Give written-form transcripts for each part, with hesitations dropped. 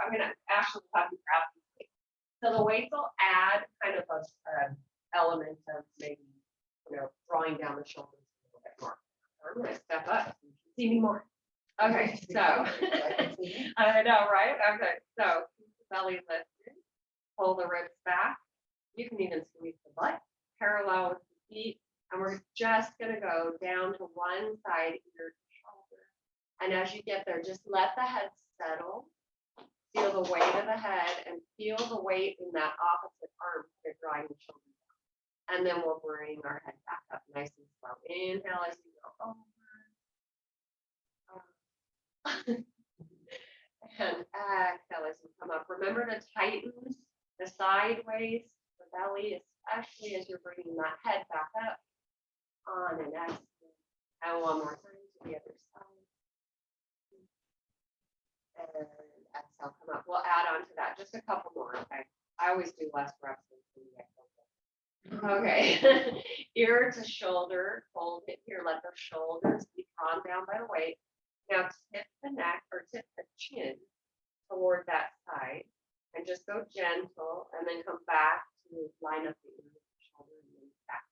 I'm going to actually have you grab these weights. So the weights will add kind of an element of maybe, drawing down the shoulders a little bit more. I'm going to step up so you can see me more. Okay, so I know, right? Okay, so keep the belly lifted, pull the ribs back. You can even squeeze the butt parallel with the feet. And we're just going to go down to one side, ear to shoulder. And as you get there, just let the head settle. Feel the weight of the head and feel the weight in that opposite arm to drawing the shoulder down. And then we'll bring our head back up nice and slow. Inhale as you go over. And exhale as you come up. Remember to tighten the sideways, the belly, especially as you're bringing that head back up. On and exhale. And one more time to the other side. And exhale, come up. We'll add on to that just a couple more, okay? I always do less reps than you get. Okay. Ear to shoulder, hold it here. Let the shoulders be drawn down by the weight. Now tip the neck or tip the chin toward that side. And just go gentle and then come back to line up the ear with the shoulder and then back.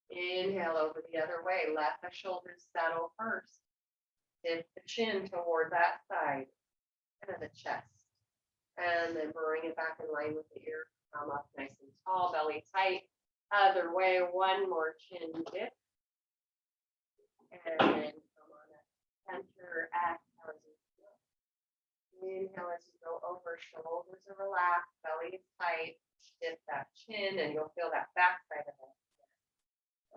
Inhale over the other way. Let the shoulders settle first. Tip the chin toward that side and the chest. And then bring it back in line with the ear. Come up nice and tall, belly tight. Other way, one more chin dip. And then come on up. Center, exhale as you go. Inhale as you go over. Shoulders are relaxed, belly is tight. Dip that chin, and you'll feel that back side of it.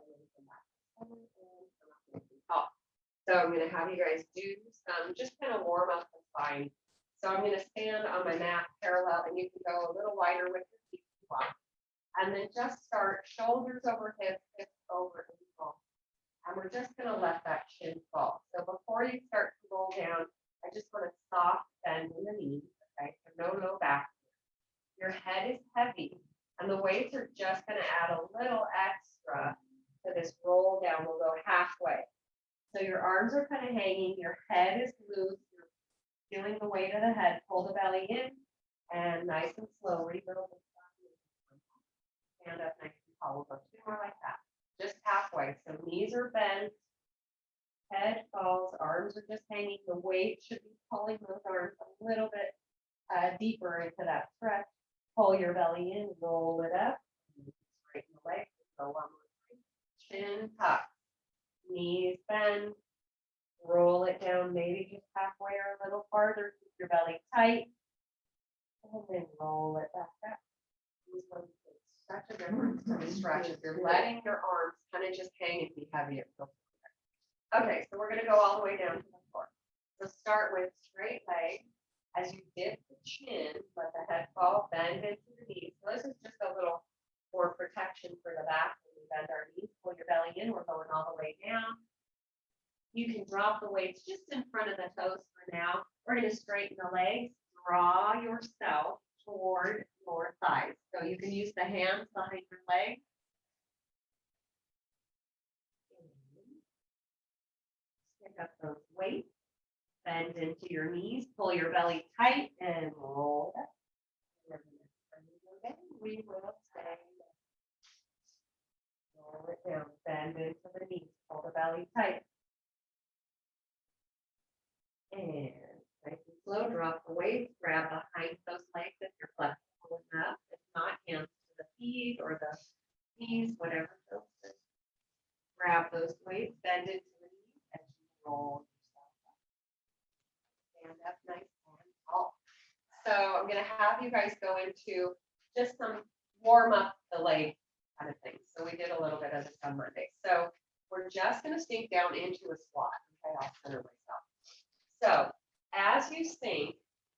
And then come back and come up nice and tall. So I'm going to have you guys do some, just kind of warm up the spine. So I'm going to stand on my mat parallel, and you can go a little wider with your feet if you want. And then just start shoulders over hips, hips over ankle. And we're just going to let that chin fall. So before you start to roll down, I just want a soft bend in the knees. Okay, so no low back. Your head is heavy, and the weights are just going to add a little extra to this roll down. We'll go halfway. So your arms are kind of hanging, your head is loose, you're feeling the weight of the head, pull the belly in, and nice and slowly, little bit. Stand up nice and tall. We'll go two more like that. Just halfway. So knees are bent, head falls, arms are just hanging. The weight should be pulling those arms a little bit deeper into that stretch. Pull your belly in, roll it up, straighten the legs. Go one more time. Chin tuck, knees bend, roll it down, maybe just halfway or a little farther. Keep your belly tight, and then roll it back up. These ones make such a difference to the stretch. If you're letting your arms kind of just hang and be heavy, it feels good. Okay, so we're going to go all the way down to the floor. So start with straight legs. As you dip the chin, let the head fall, bend into the knees. So this is just a little more protection for the back. When we bend our knees, pull your belly in. We're going all the way down. You can drop the weights just in front of the toes for now. We're going to straighten the legs. Draw yourself toward your thighs. So you can use the hands behind your legs. Pick up those weights. Bend into your knees, pull your belly tight, and roll up. We will stay. Roll it down, bend into the knees, pull the belly tight. And nice and slow, drop the weights, grab behind those legs if you're flexible enough. If not, hands to the feet or the knees, whatever feels good. Grab those weights, bend into the knees, and roll. Stand up nice and tall. So I'm going to have you guys go into just some warm up the leg kind of things. So we did a little bit of this on Monday. So we're just going to sink down into a squat. Okay, I'll center myself. So as you sink,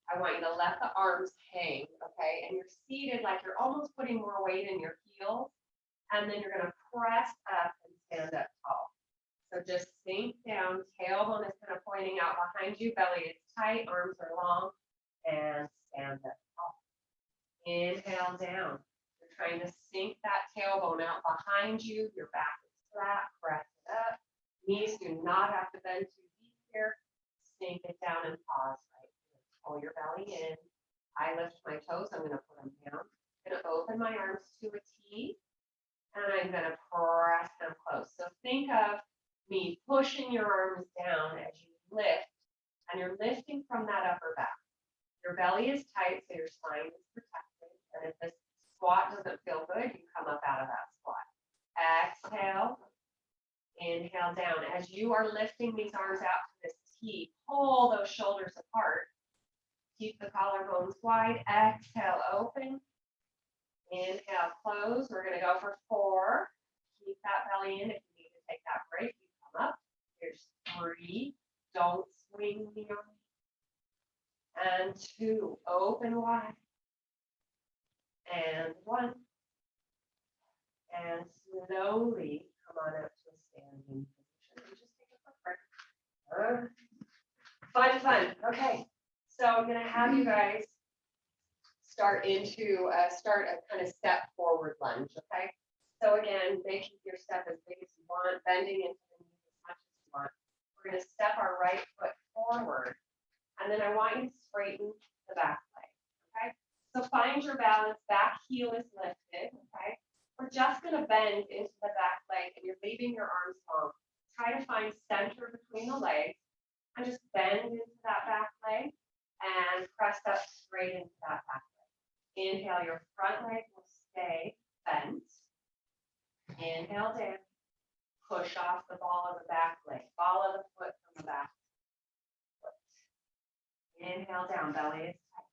I want you to let the arms hang. Okay, and you're seated like you're almost putting more weight in your heels, and then you're going to press up and stand up tall. So just sink down, tailbone is kind of pointing out behind you, belly is tight, arms are long, and stand up tall. Inhale down. You're trying to sink that tailbone out behind you, your back is flat, press it up. Knees do not have to bend too deep here. Sink it down and pause right here. pull your belly in. I lift my toes, I'm gonna put them down. I'm gonna open my arms to a T, and I'm gonna press them close. So think of me pushing your arms down as you lift, and you're lifting from that upper back. Your belly is tight, so your spine is protected. And if this squat doesn't feel good, you come up out of that squat. Exhale, inhale down. As you are lifting these arms out to this T, pull those shoulders apart. Keep the collarbones wide. Exhale, open. Inhale, close. We're going to go for 4. Keep that belly in. If you need to take that break, you come up. Here's 3. Don't swing the arm. And 2. Open wide. And 1. And slowly come on up to a standing position. And just take a quick break. Fun. Okay. So I'm going to have you guys start a kind of step forward lunge, okay? So again, making your step as big as you want, bending into the knees as much as you want. We're going to step our right foot forward, and then I want you to straighten the back leg, okay? So find your balance, back heel is lifted, okay? We're just going to bend into the back leg, and you're leaving your arms long. Try to find center between the legs, and just bend into that back leg, and press up straight into that back leg. Inhale, your front leg will stay bent. Inhale down. Push off the ball of the back leg. Follow the foot from the back foot. Inhale down, belly is tight.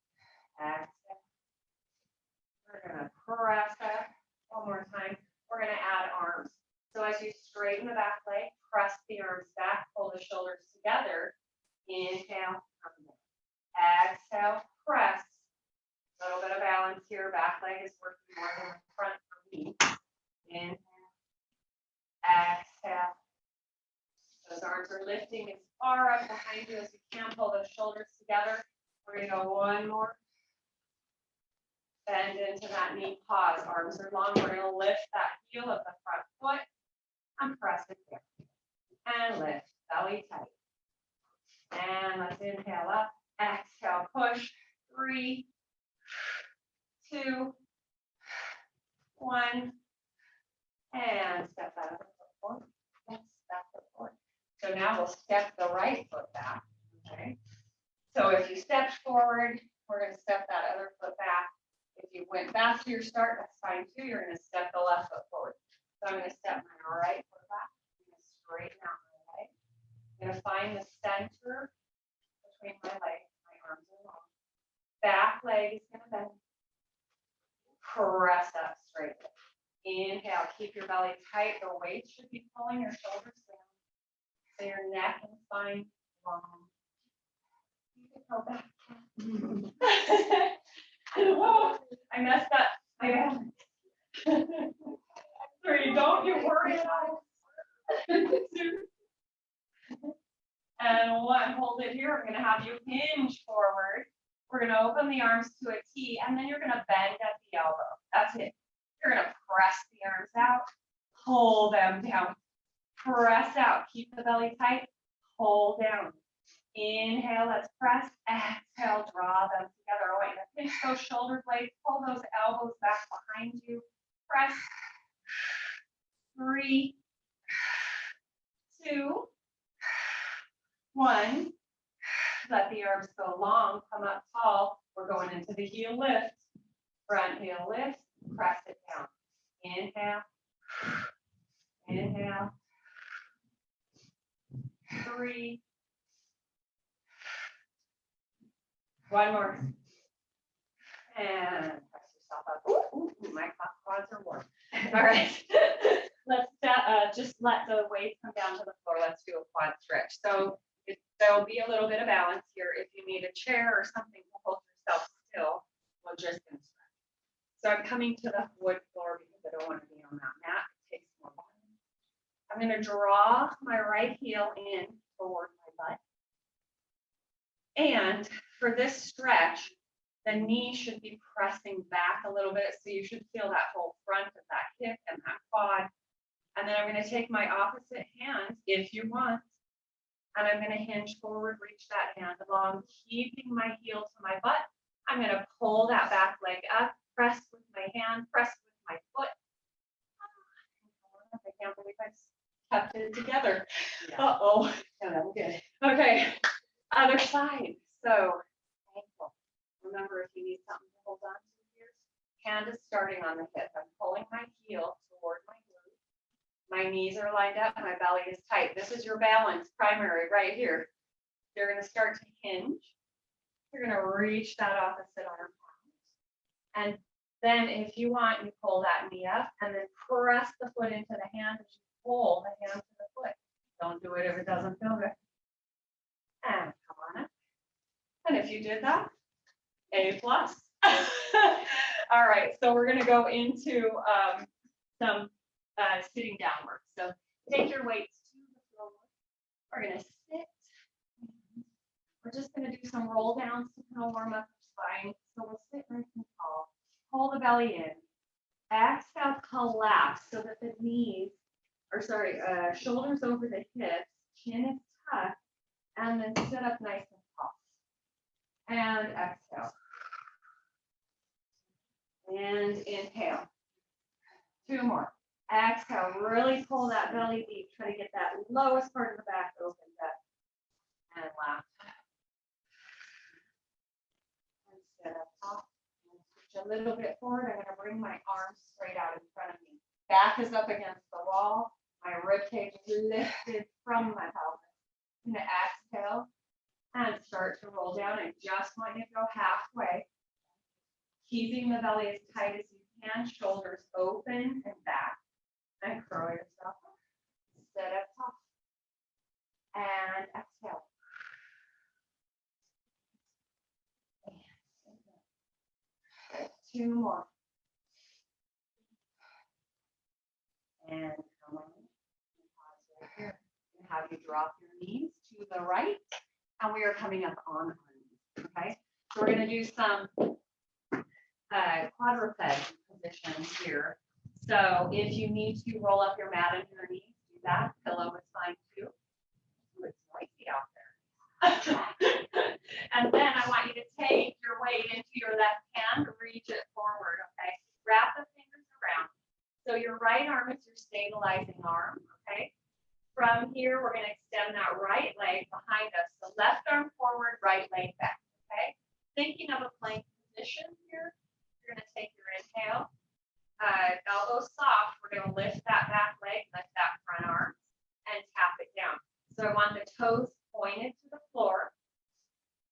Exhale. We're going to press up. One more time. We're going to add arms. So as you straighten the back leg, press the arms back, pull the shoulders together. Inhale, come down. Exhale, press. A little bit of balance here. Back leg is working more than the front for me. Inhale. Exhale. Those arms are lifting as far up behind you as you can. Pull those shoulders together. We're going to go one more. Bend into that knee. Pause. Arms are long. We're going to lift that heel of the front foot and press it down. And lift. Belly tight. And let's inhale up. Exhale. Push. 3, 2, 1. And step that other foot forward. Yes, that foot forward. So now we'll step the right foot back. Okay. So if you stepped forward, we're going to step that other foot back. If you went back to your start, that's fine too. You're going to step the left foot forward. So I'm going to step my right foot back. I'm going to straighten out my leg. I'm going to find the center between my legs. My arms are long. Back leg is going to bend. Press up straight. Inhale. Keep your belly tight. The weight should be pulling your shoulders down. So your neck and spine long. You can go back. Whoa, I messed up. I balance. 3. Don't you worry about it. 2. And 1. Hold it here. I'm going to have you hinge forward. We're going to open the arms to a T, and then you're going to bend at the elbow. That's it. You're going to press the arms out, pull them down, press out, keep the belly tight, pull down. Inhale, let's press. Exhale, draw them together. I want you to pinch those shoulder blades, pull those elbows back behind you. Press. 3, 2, 1. Let the arms go long, come up tall. We're going into the heel lift. Front heel lift, press it down. Inhale. Inhale. 3. 1 more. And press yourself up. Ooh, my quads are warm. All right. Let's just let the weight come down to the floor. Let's do a quad stretch. So there'll be a little bit of balance here. If you need a chair or something to hold yourself still, we're just going to stretch. So I'm coming to the wood floor because I don't want to be on that mat. It takes more balance. I'm going to draw my right heel in toward my butt. And for this stretch, the knee should be pressing back a little bit. So you should feel that whole front of that hip and that quad. And then I'm going to take my opposite hand, if you want, And I'm going to hinge forward, reach that hand along, keeping my heel to my butt. I'm going to pull that back leg up, press with my hand, press with my foot. I can't believe I kept it together. Yeah. Uh-oh. No, I'm good. Okay. Other side. So ankle. Remember, if you need something to hold on to here, hand is starting on the hip. I'm pulling my heel toward my glute. My knees are lined up. My belly is tight. This is your balance primary right here. You're going to start to hinge. You're going to reach that opposite arm out. And then if you want, you pull that knee up and then press the foot into the hand as you pull the hand to the foot. Don't do it if it doesn't feel good. And come on up. And if you did that, A+. All right, so we're going to go into some sitting downward. So take your weights to the floor. We're going to sit. We're just going to do some roll downs to kind of warm up your spine. So we'll sit nice and tall. Pull the belly in. Exhale, collapse so that the knees, shoulders over the hips, chin is tucked, and then sit up nice and tall. And exhale. And inhale. 2 more. Exhale, really pull that belly deep. Try to get that lowest part of the back opened up. And last. And sit up top. And switch a little bit forward. I'm going to bring my arms straight out in front of me. Back is up against the wall. My rib cage is lifted from my pelvis. I'm going to exhale and start to roll down. I just want you to go halfway. Keeping the belly as tight as you can, shoulders open and back, and curl yourself up. Sit up top. And exhale. And 2 more. And come on. Pause right here. And have you drop your knees to the right. And we are coming up on our knees. Okay. So we're going to do some quadruped positions here. So if you need to roll up your mat into your knees, do that. Pillow is fine too. Ooh, it's noisy out there. And then I want you to take your weight into your left hand, reach it forward, okay? Wrap the fingers around. So your right arm is your stabilizing arm, okay? From here, we're going to extend that right leg behind us. So left arm forward, right leg back, okay? Thinking of a plank position here. You're going to take your inhale, elbows soft. We're going to lift that back leg, lift that front arm, and tap it down. So I want the toes pointed to the floor.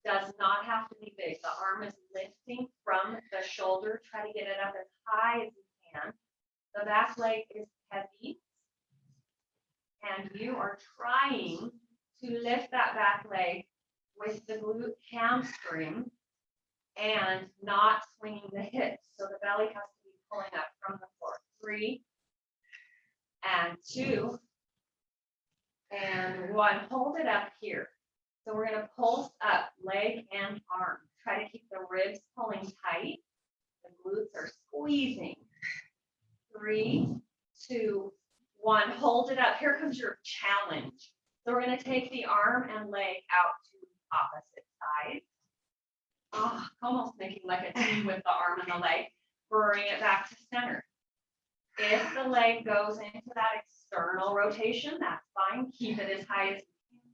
Does not have to be big. The arm is lifting from the shoulder. Try to get it up as high as you can. The back leg is heavy. And you are trying to lift that back leg with the glute hamstring and not swinging the hips. So the belly has to be pulling up from the floor. 3 and 2 and 1. Hold it up here. So we're going to pulse up leg and arm. Try to keep the ribs pulling tight. The glutes are squeezing. 3, 2, 1. Hold it up. Here comes your challenge. So we're going to take the arm and leg out to opposite sides. Oh, almost making like a T with the arm and the leg. Bring it back to center. If the leg goes into that external rotation, that's fine. Keep it as high as you can.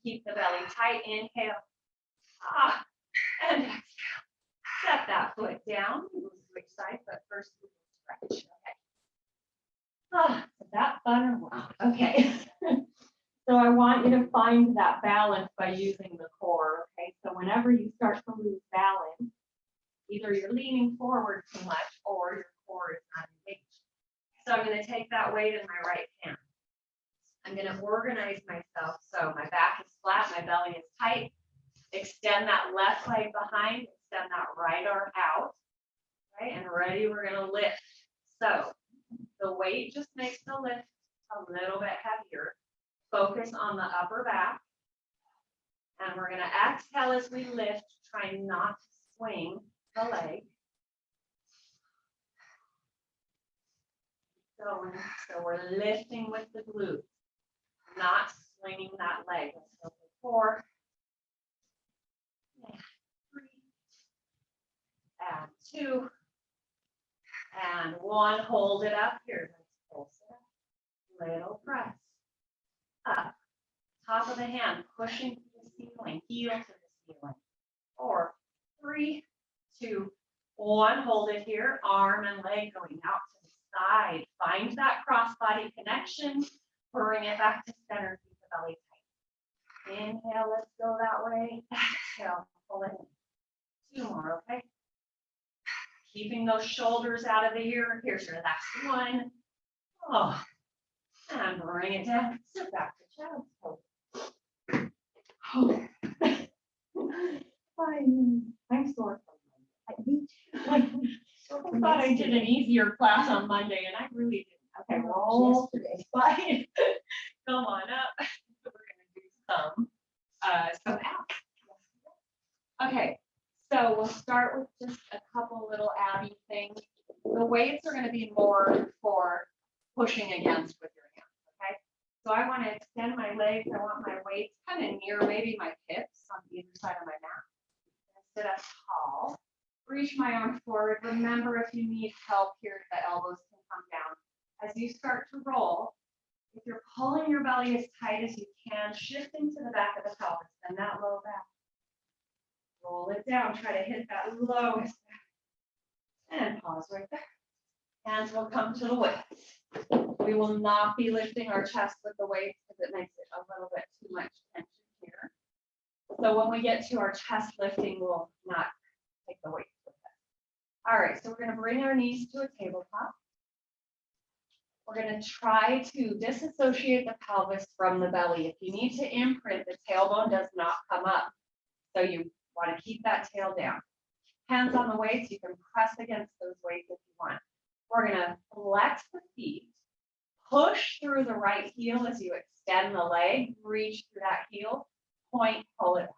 Keep the belly tight. Inhale. And exhale. Set that foot down. We'll switch sides, but first we will stretch. Okay. Is that fun or what? Okay. So I want you to find that balance by using the core, okay? So whenever you start to lose balance, either you're leaning forward too much or your core is not engaged. So I'm going to take that weight in my right hand. I'm going to organize myself so my back is flat, my belly is tight. Extend that left leg behind, extend that right arm out. Okay, and ready, we're going to lift. So the weight just makes the lift a little bit heavier. Focus on the upper back. And we're going to exhale as we lift, trying not to swing the leg. So we're lifting with the glutes, not swinging that leg. Let's go for 4, and 3, and 2, and 1. Hold it up here. Let's pulse it up. Little press. Up. Top of the hand, pushing to the ceiling, heel to the ceiling. 4, 3, 2, 1. Hold it here. Arm and leg going out to the side. Find that cross-body connection. Bring it back to center. Keep the belly tight. Inhale, let's go that way. Exhale, pull it in. 2 more, okay? Keeping those shoulders out of the ear. Here's your last one. Oh, and bring it down. Sit back to child's pose. Oh. I'm sore from Monday. I thought I did an easier class on Monday, and I really didn't. Okay, roll. Yesterday. Fine. Come on up. We're gonna do some abs. Okay, so we'll start with just a couple little abby things. The weights are going to be more for pushing against with your hands. Okay, so I want to extend my legs. I want my weights kind of near maybe my hips on either side of my mat. Sit up tall. Reach my arm forward. Remember, if you need help here, the elbows can come down. As you start to roll, if you're pulling your belly as tight as you can, shift into the back of the pelvis and that low back. Roll it down. Try to hit that lowest back. And pause right there. Hands will come to the weights. We will not be lifting our chest with the weights because it makes it a little bit too much tension here. So when we get to our chest lifting, we'll not take the weights with us. All right, so we're going to bring our knees to a tabletop. We're going to try to disassociate the pelvis from the belly. If you need to imprint, the tailbone does not come up. So you want to keep that tail down. Hands on the weights. You can press against those weights if you want. We're going to flex the feet. Push through the right heel as you extend the leg. Reach through that heel. Point, pull it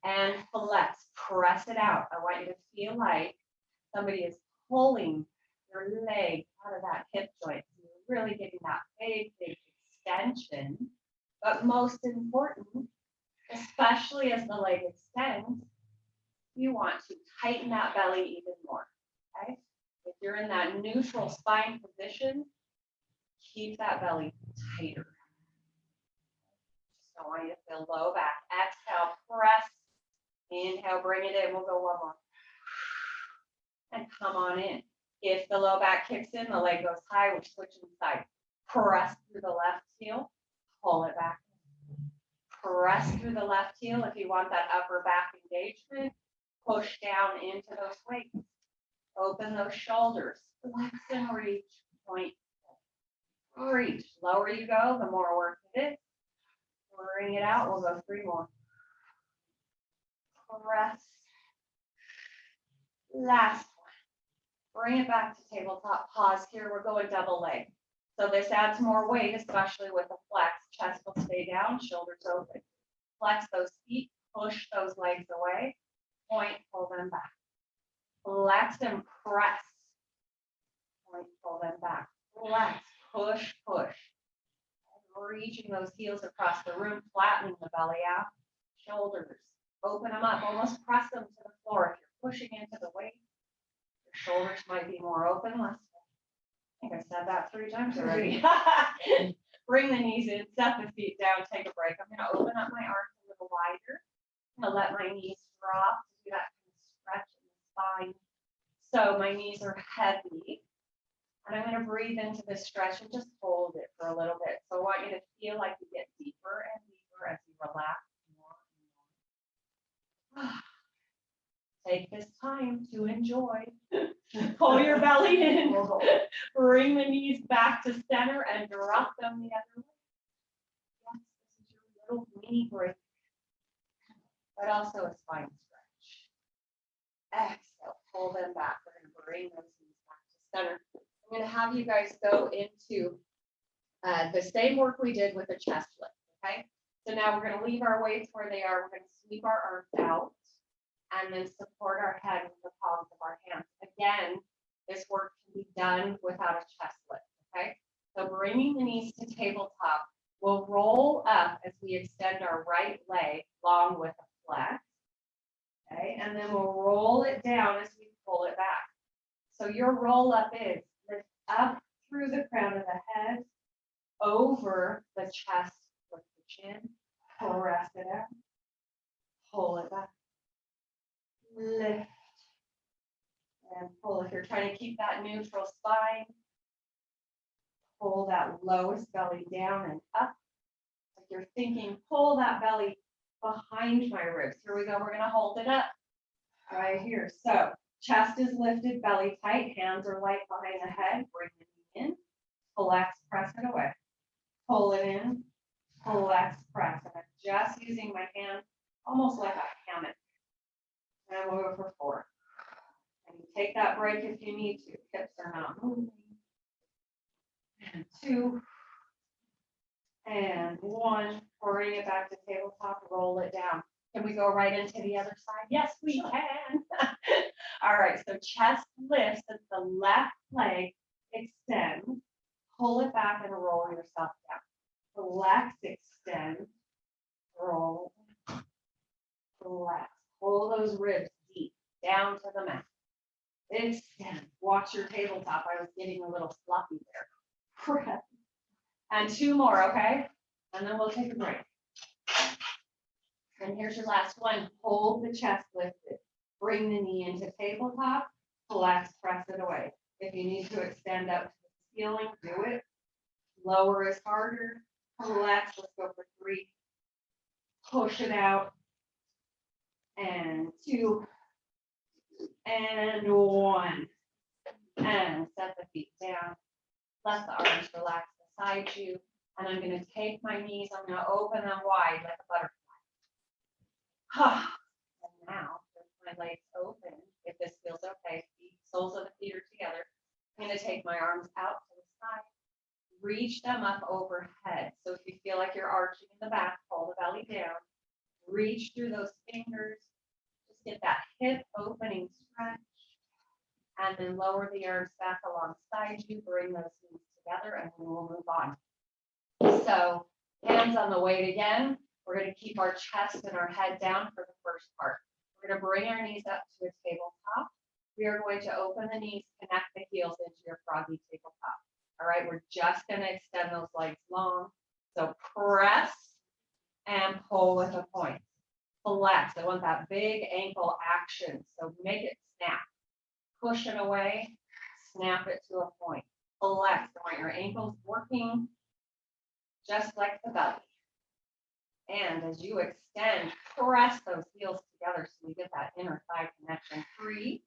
back. And flex. Press it out. I want you to feel like somebody is pulling your leg out of that hip joint. So you're really getting that big, big extension. But most important, especially as the leg extends, you want to tighten that belly even more. Okay? If you're in that neutral spine position, keep that belly tighter. Just don't want you to feel low back. Exhale, press. Inhale, bring it in. We'll go one more. And come on in. If the low back kicks in, the leg goes high, we're switching sides. Press through the left heel, pull it back. Press through the left heel if you want that upper back engagement. Push down into those weights. Open those shoulders. Flex and reach. Point. Reach. Lower you go, the more work it is. Bring it out. We'll go 3 more. Press. Last one. Bring it back to tabletop. Pause here. We're going double leg. So this adds more weight, especially with a flex. Chest will stay down, shoulders open. Flex those feet. Push those legs away. Point, pull them back. Flex and press. Point, pull them back. Flex, push, push. And reaching those heels across the room, flattening the belly out. Shoulders, open them up, almost press them to the floor. If you're pushing into the weight, your shoulders might be more open. I think I said that 3 times already. Bring the knees in, set the feet down, take a break. I'm going to open up my arms a little wider. I'm going to let my knees drop to do that kind of stretch in the spine. So my knees are heavy. And I'm going to breathe into this stretch and just hold it for a little bit. So I want you to feel like you get deeper and deeper as you relax more and more. Take this time to enjoy. Pull your belly in. Bring the knees back to center and drop them the other way. Yes, this is your little mini break, but also a spine stretch. Exhale, pull them back. We're going to bring those knees back to center. I'm going to have you guys go into the same work we did with the chest lift. Okay, so now we're going to leave our weights where they are. We're going to sweep our arms out and then support our head with the palms of our hands. Again, this work can be done without a chest lift. Okay, so bringing the knees to tabletop, We'll roll up as we extend our right leg along with a flex. Okay, and then we'll roll it down as we pull it back. So your roll up is lift up through the crown of the head, over the chest with the chin, press it out, pull it back, lift, and pull. If you're trying to keep that neutral spine, pull that lowest belly down and up. If you're thinking, pull that belly behind my ribs. Here we go. We're going to hold it up right here. So chest is lifted, belly tight, hands are light behind the head. Bring the knee in, flex, press it away. Pull it in, flex, press. And I'm just using my hand almost like a hammock. And we'll go for 4. And you take that break if you need to. Hips are not moving. And 2. And 1. Bring it back to tabletop, roll it down. Can we go right into the other side? Yes, we can. All right, so chest lifts as the left leg extends. Pull it back and roll yourself down. Flex, extend, roll, flex. Pull those ribs deep down to the mat. Extend. Watch your tabletop. I was getting a little sloppy there. Press. And 2 more, okay? And then we'll take a break. And here's your last one. Hold the chest lifted. Bring the knee into tabletop. Flex, press it away. If you need to extend up to the ceiling, do it. Lower is harder. Flex, let's go for 3. Push it out. And 2. And 1. And set the feet down. Let the arms relax beside you. And I'm going to take my knees, I'm going to open them wide like a butterfly. And now, with my legs open, if this feels okay, the soles of the feet are together. I'm going to take my arms out to the side, reach them up overhead. So if you feel like you're arching in the back, pull the belly down, reach through those fingers, just get that hip opening stretch, and then lower the arms back alongside you, bring those knees together, and then we'll move on. So hands on the weight again. We're going to keep our chest and our head down for the first part. We're going to bring our knees up to a tabletop. We are going to open the knees, connect the heels into your froggy tabletop. All right, we're just going to extend those legs long. So press and pull with a point. Flex. I want that big ankle action. So make it snap. Push it away. Snap it to a point. Flex. I want your ankles working just like the belly. And as you extend, press those heels together so you get that inner thigh connection. 3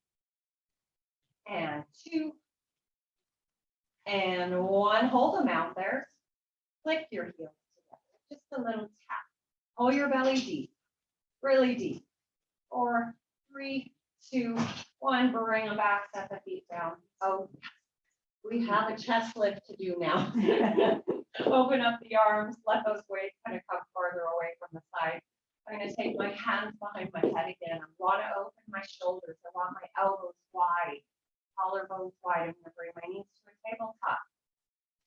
and 2 and 1. Hold them out there. Flick your heels together. Just a little tap. Pull your belly deep, really deep. 4, 3, 2, 1. Bring them back. Set the feet down. Oh, we have a chest lift to do now. Open up the arms, let those weights kind of come farther away from the side. I'm going to take my hands behind my head again. I want to open my shoulders. I want my elbows wide, collarbones wide. I'm going to bring my knees to a tabletop.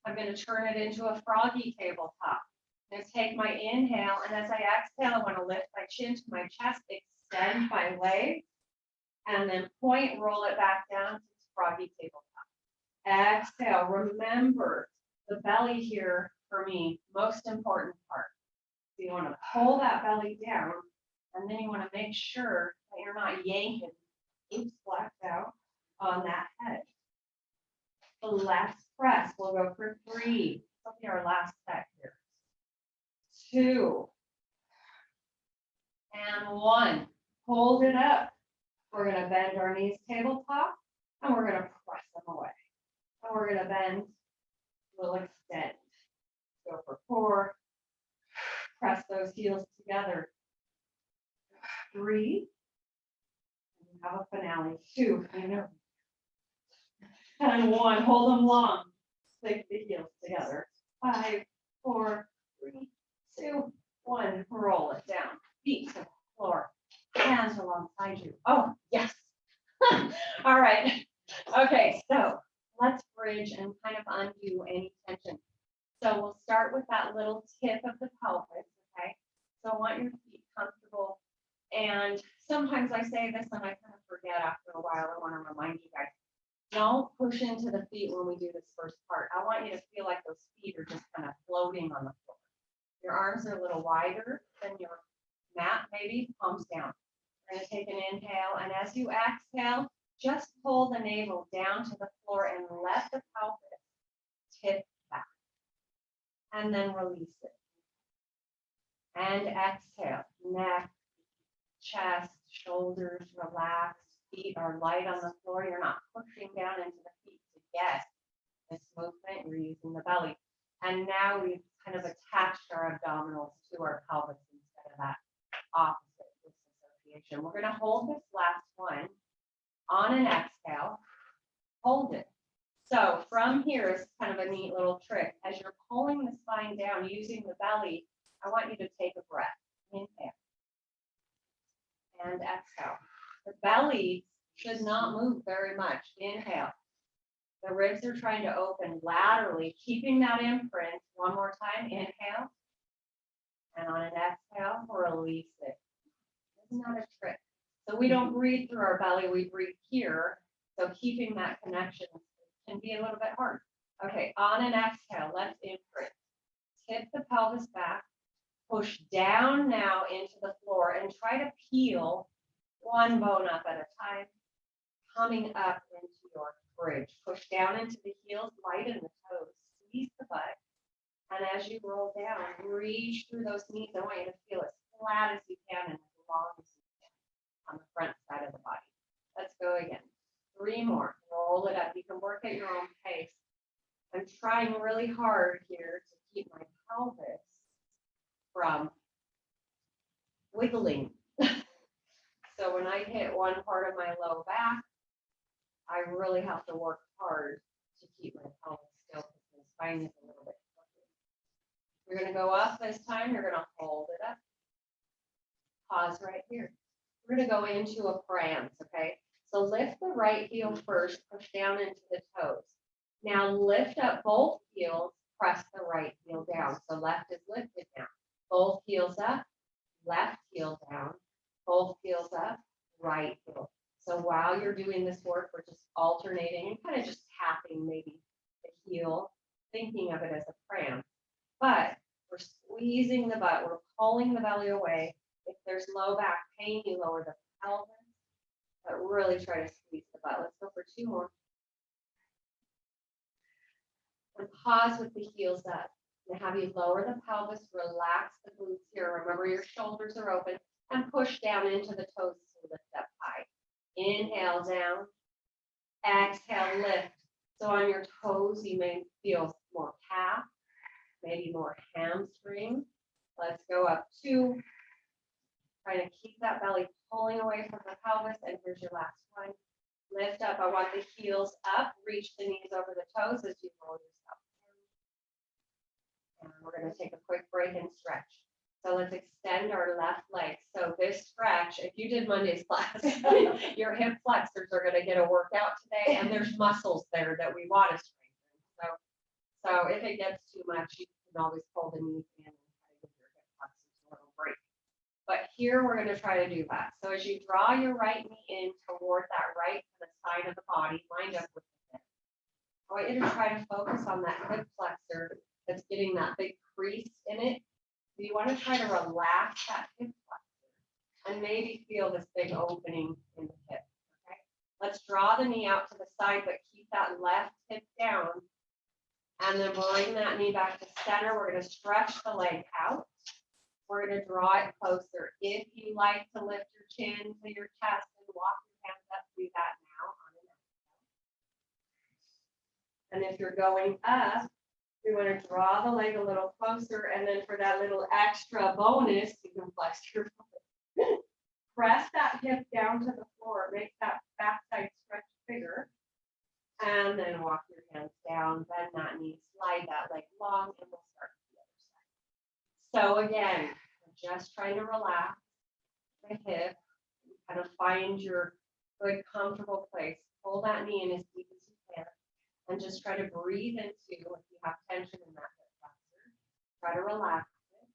I'm going to turn it into a froggy tabletop. I'm going to take my inhale, and as I exhale, I want to lift my chin to my chest, extend my legs, and then point, roll it back down to froggy tabletop. Exhale. Remember, the belly here, for me, most important part. So you want to pull that belly down, and then you want to make sure that you're not yanking, flat out on that head. The last press, we'll go for 3. That'll be our last set here. 2 and 1. Hold it up. We're going to bend our knees tabletop, and we're going to press them away. And we're going to bend. We'll extend. Go for 4. Press those heels together. 3. And have a finale. 2. I know. And 1. Hold them long. Stick the heels together. 5, 4, 3, 2, 1. Roll it down. Feet to the floor. Hands alongside you. Oh, yes. All right. Okay, so let's bridge and kind of undo any tension. So we'll start with that little tip of the pelvis, okay? So I want your feet comfortable. And sometimes I say this and I kind of forget after a while. I want to remind you guys, don't push into the feet when we do this first part. I want you to feel like those feet are just kind of floating on the floor. Your arms are a little wider than your mat, maybe, palms down. We're going to take an inhale, and as you exhale, just pull the navel down to the floor and let the pelvis tip back. And then release it. And exhale, neck, chest, shoulders relaxed, feet are light on the floor. You're not pushing down into the feet to get this movement. You're using the belly. And now we've kind of attached our abdominals to our pelvis instead of that opposite disassociation. We're going to hold this last one on an exhale. Hold it. So from here is kind of a neat little trick. As you're pulling the spine down using the belly, I want you to take a breath. Inhale. And exhale. The belly should not move very much. Inhale. The ribs are trying to open laterally, keeping that imprint. One more time. Inhale. And on an exhale, release it. Isn't that a trick? So we don't breathe through our belly, we breathe here. So keeping that connection can be a little bit hard. Okay, on an exhale, let's imprint. Tip the pelvis back. Push down now into the floor and try to peel one bone up at a time, coming up into your bridge. Push down into the heels, lighten the toes, squeeze the butt. And as you roll down, reach through those knees. I want you to feel as flat as you can and as long as you can on the front side of the body. Let's go again. 3 more. Roll it up. You can work at your own pace. I'm trying really hard here to keep my pelvis from wiggling. So when I hit one part of my low back, I really have to work hard to keep my pelvis still because my spine is a little bit crooked. You're going to go up this time. You're going to hold it up. Pause right here. We're going to go into a prance, okay? So lift the right heel first, push down into the toes. Now lift up both heels, press the right heel down. So left is lifted now. Both heels up, left heel down, both heels up, right heel. So while you're doing this work, we're just alternating and kind of just tapping maybe the heel, thinking of it as a prance. But we're squeezing the butt, we're pulling the belly away. If there's low back pain, you lower the pelvis, but really try to squeeze the butt. Let's go for 2 more. And pause with the heels up. And have you lower the pelvis, relax the glutes here. Remember your shoulders are open and push down into the toes to lift up high. Inhale down, exhale, lift. So on your toes, you may feel more calf, maybe more hamstring. Let's go up 2. Try to keep that belly pulling away from the pelvis. And here's your last one. Lift up. I want the heels up. Reach the knees over the toes as you roll yourself down. And we're going to take a quick break and stretch. So let's extend our left leg. So this stretch, if you did Monday's class, your hip flexors are going to get a workout today. And there's muscles there that we want to strengthen. So if it gets too much, you can always pull the knees in and try to give your hip flexors a little break. But here we're going to try to do that. So as you draw your right knee in toward that right to the side of the body, lined up with the hip, I want you to try to focus on that hip flexor that's getting that big crease in it. So you want to try to relax that hip flexor and maybe feel this big opening in the hip. Okay. Let's draw the knee out to the side, but keep that left hip down. And then bring that knee back to center. We're going to stretch the leg out. We're going to draw it closer. If you like to lift your chin to your chest and walk your hands up, do that now on an exhale. And if you're going up, we want to draw the leg a little closer. And then for that little extra bonus, you can flex your foot. Press that hip down to the floor. Make that backside stretch bigger. And then walk your hands down, bend that knee, slide that leg long, and we'll start the other side. So again, we're just trying to relax the hip, kind of find your good, comfortable place. Pull that knee in as deep as you can, and just try to breathe into if you have tension in that hip flexor. Try to relax it.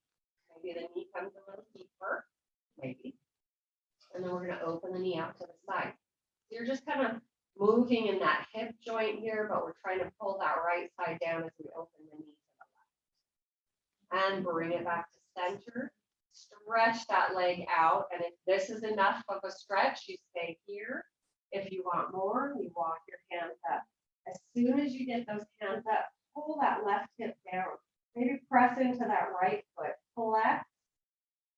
Maybe the knee comes a little deeper, maybe. And then we're going to open the knee out to the side. So you're just kind of moving in that hip joint here, but we're trying to pull that right side down as we open the knee to the left. And bring it back to center. Stretch that leg out. And if this is enough of a stretch, you stay here. If you want more, you walk your hands up. As soon as you get those hands up, pull that left hip down. Maybe press into that right foot. Flex.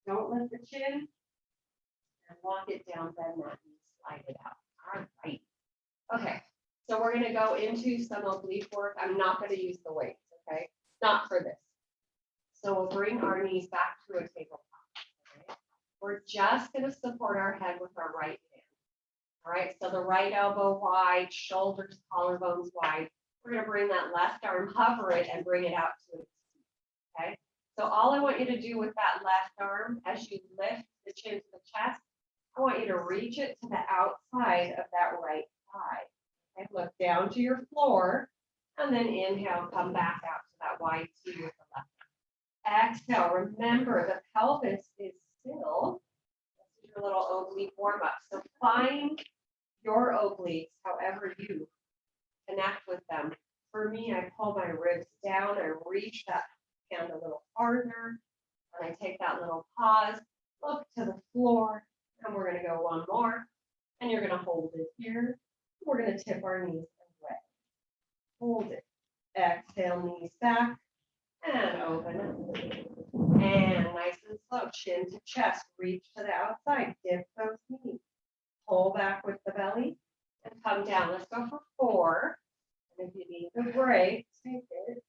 Don't lift the chin. And walk it down, bend that knee, slide it out. All right. Okay. So we're going to go into some oblique work. I'm not going to use the weights, okay? Not for this. So we'll bring our knees back to a tabletop. Okay? We're just going to support our head with our right hand. All right. So the right elbow wide, shoulders, collarbones wide. We're going to bring that left arm, hover it, and bring it out to its feet. Okay. So all I want you to do with that left arm, as you lift the chin to the chest, I want you to reach it to the outside of that right thigh. Okay. Look down to your floor, and then inhale, come back out to that wide T with the left arm. Exhale. Remember, the pelvis is still. This is your little oblique warm up. So find your obliques, however you connect with them. For me, I pull my ribs down, I reach that hand a little farther, and I take that little pause, look to the floor, and we're going to go one more, and you're going to hold it here. We're going to tip our knees away. Hold it. Exhale, knees back, and open it. And nice and slow, chin to chest, reach to the outside, dip those knees. Pull back with the belly, and come down. Let's go for 4. And if you need the break, take it.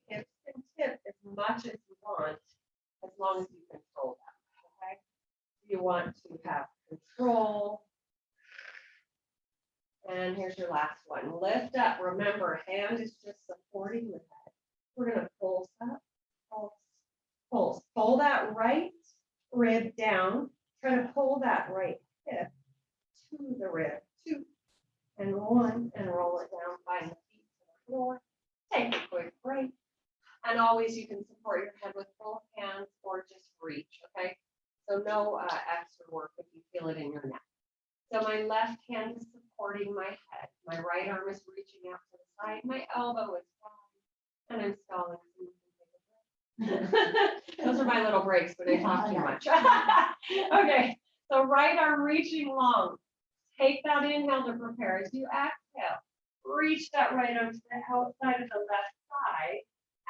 Hips and tip as much as you want, as long as you control them. Okay? You want to have control. And here's your last one. Lift up. Remember, hand is just supporting the head. We're going to pulse up, pulse, pulse. Pull that right rib down. Try to pull that right hip to the rib. 2 and 1, and roll it down. Find the feet to the floor. Take a quick break. And always you can support your head with both hands or just reach, okay? So no extra work if you feel it in your neck. So my left hand is supporting my head. My right arm is reaching out to the side. My elbow is wide, and I'm stalling. Those are my little breaks when I talk too much. Okay, so right arm reaching long. Take that inhale to prepare. As you exhale, reach that right arm to the outside of the left thigh.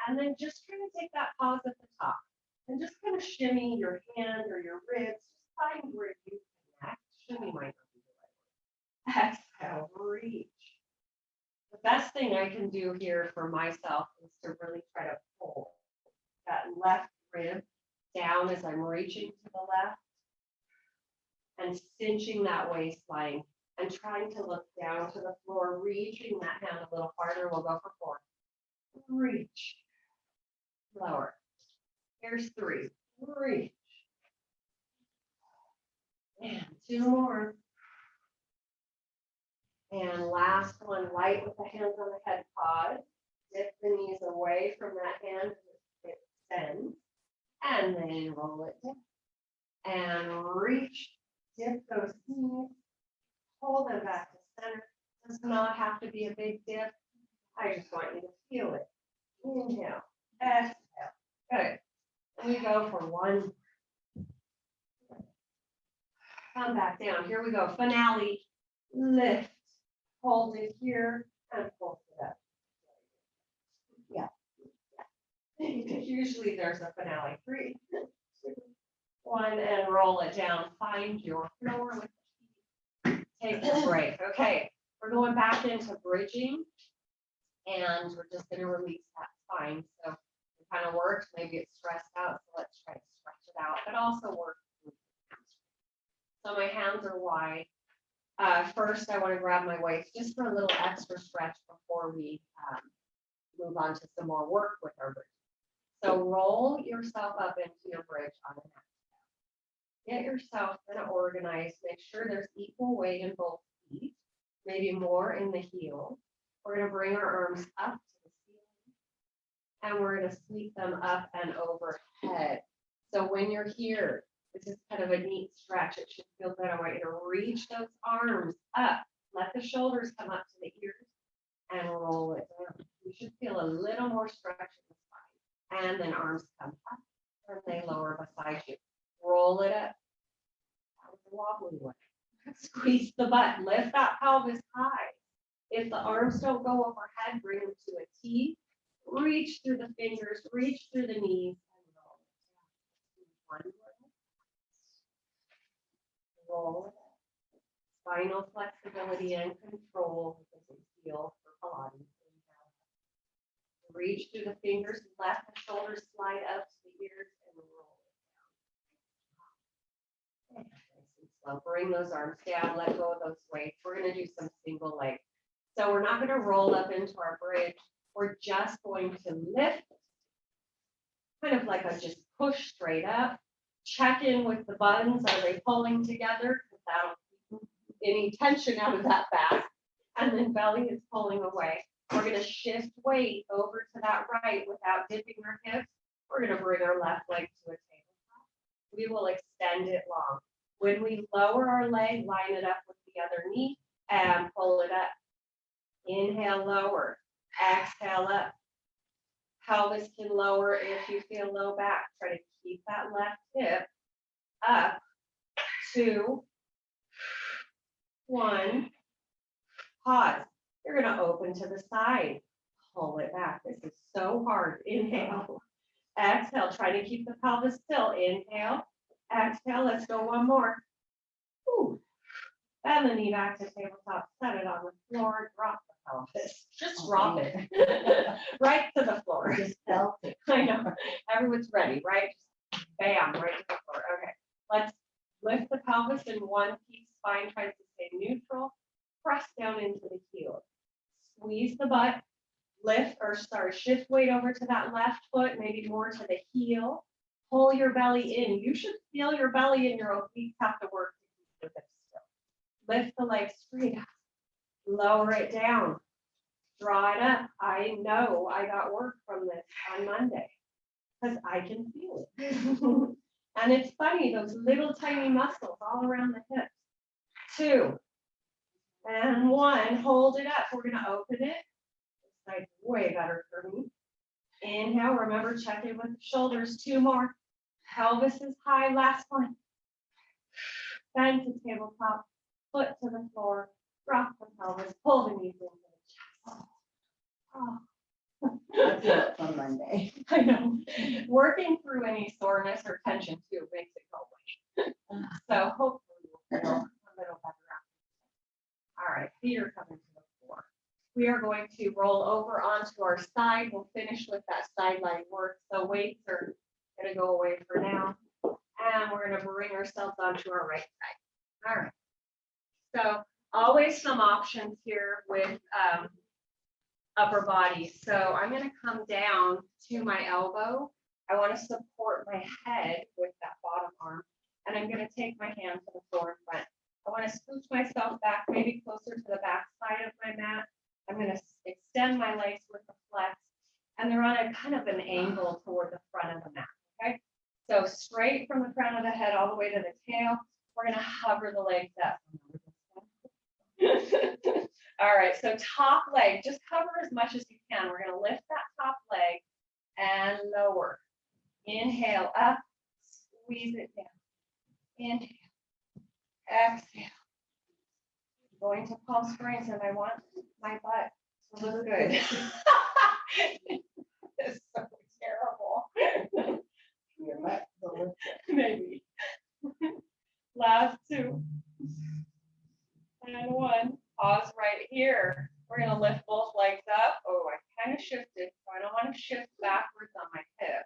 And then just try to take that pause at the top and just kind of shimmy your hand or your ribs. Just find where you connect. Shimmy might not be the right word. Exhale, reach. The best thing I can do here for myself is to really try to pull that left rib down as I'm reaching to the left and cinching that waistline and trying to look down to the floor, reaching that hand a little farther. We'll go for 4. Reach. Lower. Here's 3. Reach. And 2 more. And last one, light with the hands on the head, pause. Dip the knees away from that hand as it extends. And then roll it down. And reach. Dip those knees. Hold them back to center. Does not have to be a big dip. I just want you to feel it. Inhale. Exhale. Good. And we go for 1. Come back down. Here we go. Finale. Lift. Hold it here and pull it up. Yeah. Usually there's a finale. 3, 2, 1, and roll it down. Find your floor with the feet. Take a break. Okay. We're going back into bridging, and we're just going to release that spine. So it kind of works. Maybe it's stressed out, so let's try to stretch it out, but also work. So my hands are wide. First, I want to grab my waist just for a little extra stretch before we move on to some more work with our bridge. So roll yourself up into your bridge on an exhale. Get yourself kind of organized. Make sure there's equal weight in both feet, maybe more in the heel. We're going to bring our arms up to the ceiling. and we're gonna sweep them up and overhead. So when you're here, this is kind of a neat stretch. It should feel good. I want you to reach those arms up. Let the shoulders come up to the ears and roll it down. You should feel a little more stretch in the spine. And then arms come up and they lower beside you. Roll it up. That was a wobbly one. Squeeze the butt. Lift that pelvis high. If the arms don't go overhead, bring them to a T. Reach through the fingers, reach through the knees, and roll it down. Roll it up. Spinal flexibility and control is a deal for Pilates. Reach through the fingers, let the shoulders slide up to the ears and roll it down. Nice and slow. Bring those arms down, let go of those weights. We're going to do some single legs. So we're not going to roll up into our bridge. We're just going to lift, kind of like a just push straight up. Check in with the buns. Are they pulling together? Without any tension out of that back. And then belly is pulling away. We're going to shift weight over to that right without dipping our hips. We're going to bring our left leg to a tabletop. We will extend it long. When we lower our leg, line it up with the other knee and pull it up. Inhale, lower. Exhale, up. Pelvis can lower if you feel low back. Try to keep that left hip up. 2, 1. Pause. You're going to open to the side. Pull it back. This is so hard. Inhale. Exhale. Try to keep the pelvis still. Inhale. Exhale. Let's go one more. Ooh. Bend the knee back to tabletop. Set it on the floor. Drop the pelvis. Just drop it. Right to the floor. Just felt it. I know. Everyone's ready, right? Just bam, right to the floor. Okay. Let's lift the pelvis in one piece. Spine tries to stay neutral. Press down into the heel. Squeeze the butt, shift weight over to that left foot, maybe more to the heel. Pull your belly in. You should feel your belly and your obliques have to work to keep your hips still. Lift the legs straight up. Lower it down. Draw it up. I know I got work from this on Monday because I can feel it. And it's funny, those little tiny muscles all around the hips. 2. And 1, hold it up. We're going to open it. This side's way better for me. Inhale, remember, check in with the shoulders. 2 more. Pelvis is high, last one. Bend to tabletop, foot to the floor, drop the pelvis, pull the knees into the chest. Oh. I feel it on Monday. I know. Working through any soreness or tension too makes it go away. So hopefully we'll feel a little better. All right, feet are coming to the floor. We are going to roll over onto our side. We'll finish with that sideline work. So weights are going to go away for now. And we're going to bring ourselves onto our right side. All right. So always some options here with upper body. So I'm going to come down to my elbow. I want to support my head with that bottom arm. And I'm going to take my hand to the floor in front. I want to scooch myself back, maybe closer to the back side of my mat. I'm going to extend my legs with the flex, and they're on a kind of an angle toward the front of the mat, okay? So straight from the crown of the head all the way to the tail, we're going to hover the legs up. All right, so top leg, just hover as much as you can. We're going to lift that top leg and lower. Inhale, up, squeeze it down. Inhale. Exhale. Going to palm springs, and I want my butt to look good. It's so terrible. Your butt will lift it. Maybe. Last 2. And 1. Pause right here. We're going to lift both legs up. Oh, I kind of shifted, so I don't want to shift backwards on my hip.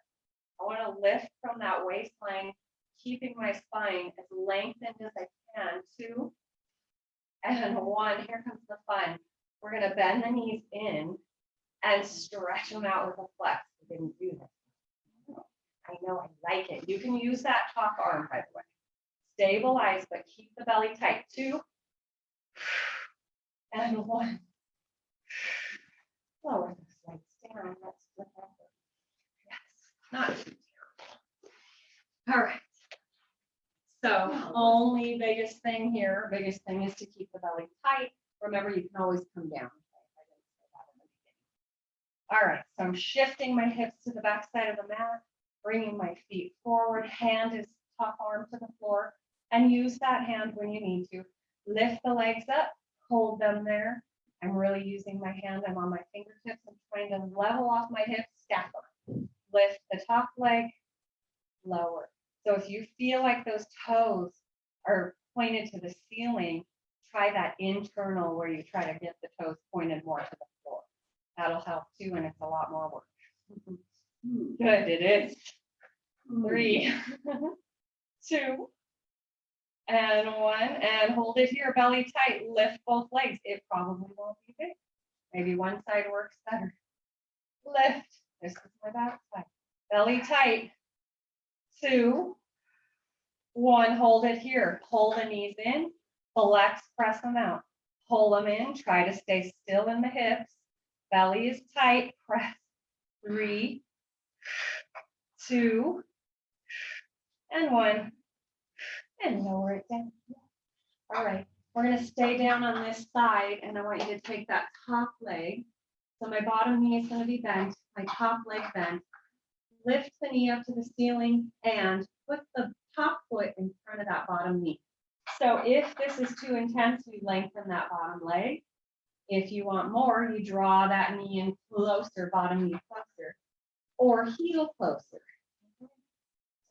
I want to lift from that waistline, keeping my spine as lengthened as I can. 2 and 1. Here comes the fun. We're going to bend the knees in and stretch them out with a flex. We didn't do this. I know, I like it. You can use that top arm, by the way. Stabilize, but keep the belly tight. 2 and 1. Lower those legs down. Let's flip over. Not too terrible. All right. So only biggest thing is to keep the belly tight. Remember, you can always come down. All right, so I'm shifting my hips to the back side of the mat, bringing my feet forward. Hand is top arm to the floor, and use that hand when you need to. Lift the legs up, hold them there. I'm really using my hand. I'm on my fingertips. I'm trying to level off my hips, stack them. Lift the top leg, lower. So if you feel like those toes are pointed to the ceiling, try that internal where you try to get the toes pointed more to the floor. That'll help too, and it's a lot more work. Good, it is. 3, 2, and 1, and hold it here, belly tight. Lift both legs. It probably won't be big. Maybe one side works better. Lift. This is my back side. Belly tight. 2, 1. Hold it here. Pull the knees in. Flex, press them out. Pull them in. Try to stay still in the hips. Belly is tight. Press. 3, 2, and 1. And lower it down. All right. We're going to stay down on this side, and I want you to take that top leg. So my bottom knee is going to be bent, my top leg bent. Lift the knee up to the ceiling and put the top foot in front of that bottom knee. So if this is too intense, we lengthen that bottom leg. If you want more, you draw that knee in closer, bottom knee closer, or heel closer.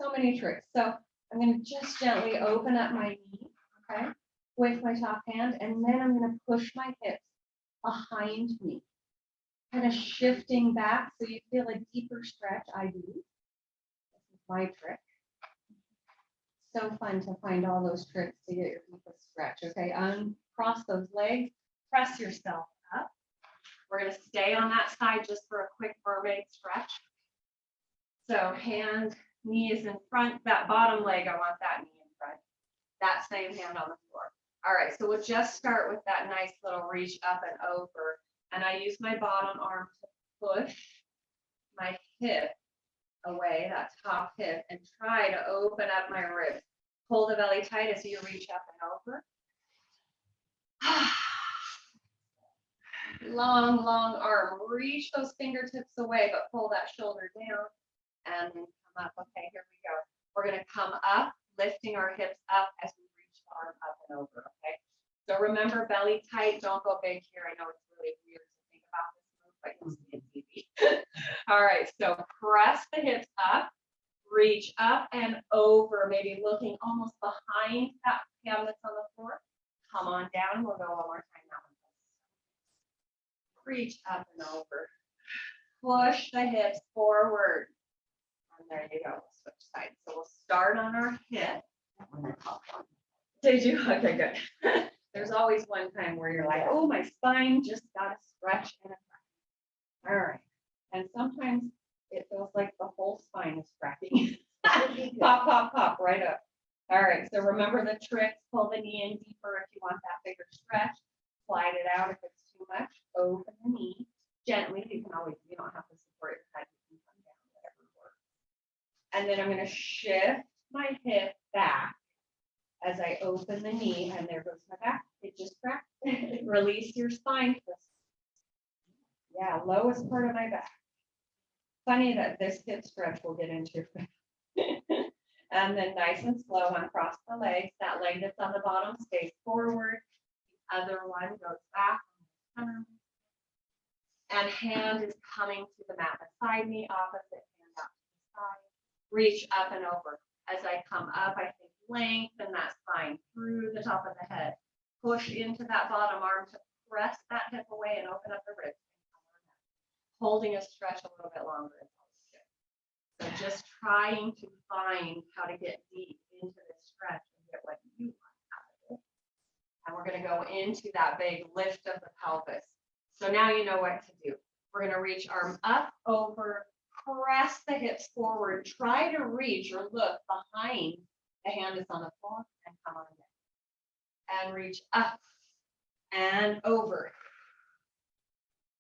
So many tricks. So I'm going to just gently open up my knee, okay, with my top hand, and then I'm going to push my hips behind me, kind of shifting back so you feel a deeper stretch. I do. This is my trick. So fun to find all those tricks to get your deepest stretch. Okay, uncross those legs, press yourself up. We're going to stay on that side just for a quick mermaid stretch. So hand, knee is in front. That bottom leg, I want that knee in front. That same hand on the floor. All right, so we'll just start with that nice little reach up and over. And I use my bottom arm to push my hip away, that top hip, and try to open up my ribs. Pull the belly tight as you reach up and over. Long, long arm. Reach those fingertips away, but pull that shoulder down and then come up. Okay, here we go. We're going to come up, lifting our hips up as we reach the arm up and over. Okay, so remember, belly tight. Don't go big here. I know it's really weird to think about this move, but you'll see it's easy. All right, so press the hips up, reach up and over, maybe looking almost behind that hand that's on the floor. Come on down. We'll go one more time. That one. Reach up and over. Push the hips forward. And there you go. We'll switch sides. So we'll start on our hip. Did you? Okay, good. There's always one time where you're like, oh, my spine just got to stretch and all right. And sometimes it feels like the whole spine is cracking. Pop, pop, pop, right up. All right. So remember the tricks. Pull the knee in deeper if you want that bigger stretch. Slide it out if it's too much. Open the knee gently. You can always, you don't have to support your head. You can come down, whatever works. And then I'm going to shift my hip back as I open the knee, and there goes my back. It just cracked. Release your spine twist. Yeah, lowest part of my back. Funny that this hip stretch will get into. And then nice and slow, uncross the legs. That leg that's on the bottom stays forward. The other one goes back. And hand is coming to the mat beside me, opposite hand out to the side. Reach up and over. As I come up, I think lengthen that spine through the top of the head. Push into that bottom arm to press that hip away and open up the ribs. Holding a stretch a little bit longer. So just trying to find how to get deep into this stretch and get what you want out of it. And we're going to go into that big lift of the pelvis. So now you know what to do. We're going to reach arm up, over, press the hips forward. Try to reach or look behind the hand that's on the floor and come on down. And reach up and over.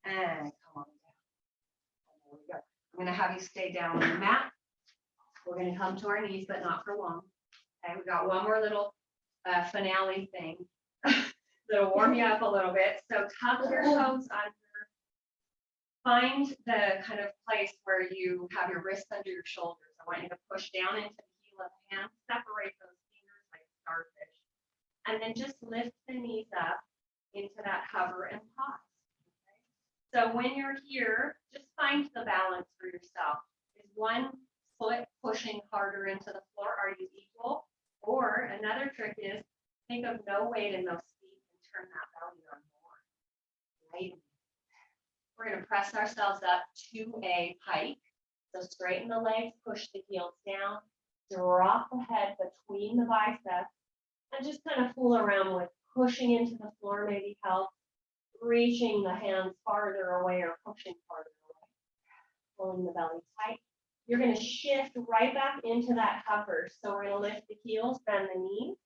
And come on down. And there we go. I'm I'm gonna have you stay down on the mat. We're gonna come to our knees, but not for long. Okay, we got one more little finale thing that'll warm you up a little bit. So tuck your toes under. Find the kind of place where you have your wrists under your shoulders. I want you to push down into the heel of the hand, separate those fingers like a starfish, and then just lift the knees up into that hover and pause. Okay? So when you're here, just find the balance for yourself. Is one foot pushing harder into the floor? Are you equal? Or another trick is think of no weight in those feet and turn that belly on more. Right? We're going to press ourselves up to a pike. So straighten the legs, push the heels down, drop the head between the biceps, and just kind of fool around with pushing into the floor maybe helps, reaching the hands farther away or pushing farther away, pulling the belly tight. You're going to shift right back into that hover. So we're going to lift the heels, bend the knees,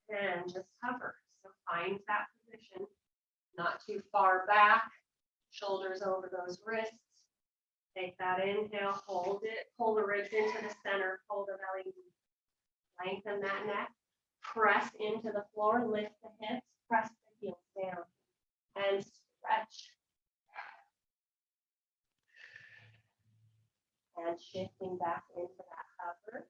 and just hover. So find that position, not too far back. Shoulders over those wrists. Take that inhale, hold it, pull the ribs into the center, pull the belly, lengthen that neck, press into the floor, lift the hips, press the heels down, and stretch. And shifting back into that hover,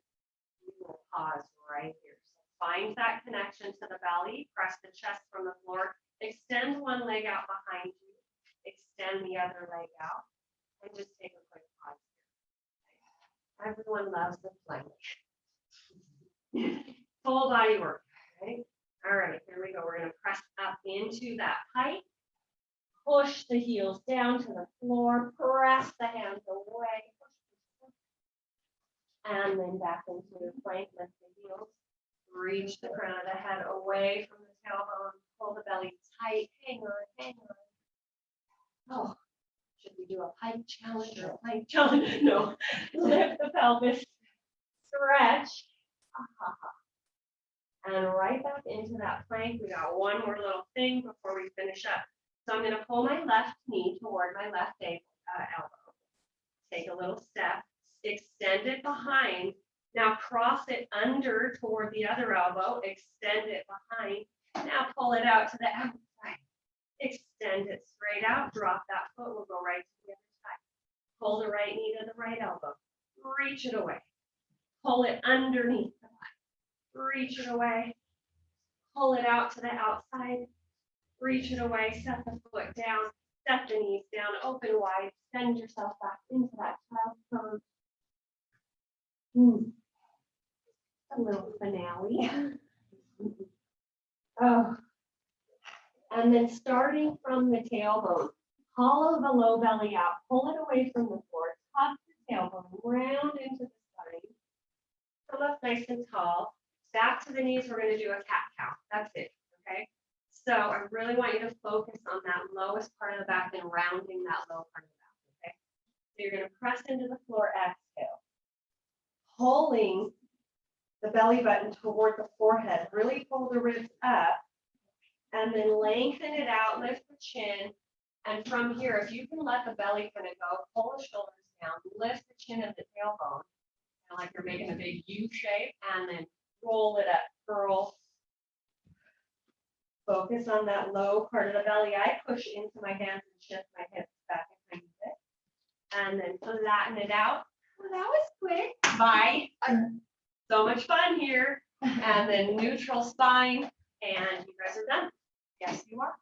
you will pause right here. So find that connection to the belly, press the chest from the floor, extend one leg out behind you. Extend the other leg out and just take a quick pause here. Everyone loves the plank. Full body work. Okay. All right, here we go. We're going to press up into that pike. Push the heels down to the floor. Press the hands away. And then back into the plank. Lift the heels. Reach the crown of the head away from the tailbone. Pull the belly tight. Hang on, hang on. Oh, should we do a pike challenge or a plank challenge? No. Lift the pelvis, stretch, and right back into that plank. We got one more little thing before we finish up. So I'm going to pull my left knee toward my left elbow. Take a little step, extend it behind. Now cross it under toward the other elbow, extend it behind. Now pull it out to the outside. Extend it straight out, drop that foot, we'll go right to the other side. Pull the right knee to the right elbow, reach it away. Pull it underneath the body, reach it away. Pull it out to the outside, reach it away, set the foot down, set the knees down, open wide, send yourself back into that child's pose. A little finale. Oh. And then starting from the tailbone, hollow the low belly out, pull it away from the floor, tuck the tailbone, round into the spine, come up nice and tall, back to the knees, we're going to do a cat-cow. That's it, okay? So I really want you to focus on that lowest part of the back and rounding that low part of the back, okay? So you're going to press into the floor, exhale, pulling the belly button toward the forehead, really pull the ribs up, and then lengthen it out, lift the chin. And from here, if you can let the belly kind of go, pull the shoulders down, lift the chin and the tailbone, kind of like you're making a big U shape, and then roll it up, curl. Focus on that low part of the belly. I push into my hands and shift my hips back behind it. And then flatten it out. Well, that was quick. Bye. So much fun here. And then neutral spine. And you guys are done. Yes, you are.